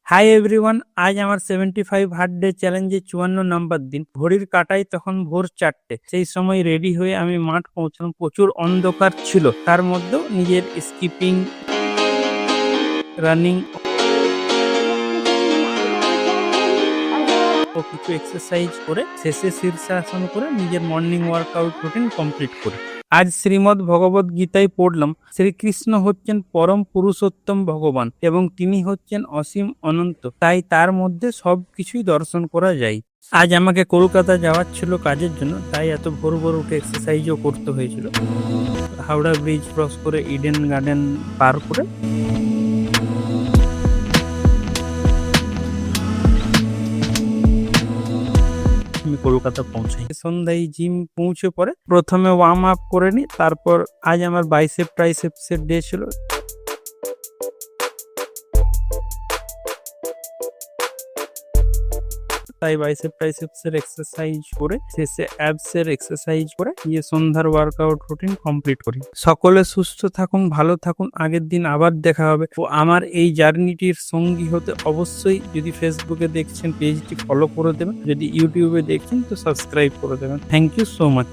Hi everyone, আজ আমার 75 hard day চ্যালেঞ্জে 54 নম্বর দিন। ঘড়ির কাঁটায় তখন ভোর 4টে। সেই সময় রেডি হয়ে আমি মাঠ পৌঁছলাম। প্রচুর অন্ধকার ছিল, তার মধ্যেও নিজের স্কিপিং, রানিং ও কিছু এক্সারসাইজ করে শেষে শীর্ষাসন করে নিজের মর্নিং ওয়ার্কআউট রুটিন কমপ্লিট করি। আজ শ্রীমদ্ ভগবদ গীতায় পড়লাম, শ্রীকৃষ্ণ হচ্ছেন পরম পুরুষোত্তম ভগবান এবং তিনি হচ্ছেন অসীম অনন্ত, তাই তার মধ্যে সবকিছুই দর্শন করা যায়। আজ আমাকে কলকাতা যাওয়ার ছিল কাজের জন্য, তাই এত ভোর ভোর উঠে এক্সারসাইজও করতে হয়েছিল। হাওড়া ব্রিজ ক্রস করে ইডেন গার্ডেন পার করে আমি কলকাতা পৌঁছাই। সন্ধ্যায় জিম পৌঁছে পরে প্রথমে ওয়ার্ম আপ করে নিই, তারপর আজ আমার বাইসেপ ট্রাইসেপসের ডে ছিল। তাই বাইসেপ ট্রাইসেপসের এক্সারসাইজ করে শেষে অ্যাবসের এক্সারসাইজ করে গিয়ে সন্ধ্যার ওয়ার্কআউট রুটিন কমপ্লিট করি। সকলে সুস্থ থাকুন, ভালো থাকুন। আগের দিন আবার দেখা হবে। ও আমার এই জার্নিটির সঙ্গী হতে অবশ্যই, যদি ফেসবুকে দেখছেন পেজটি ফলো করে দেবেন, যদি ইউটিউবে দেখছেন তো সাবস্ক্রাইব করে দেবেন। Thank you so much.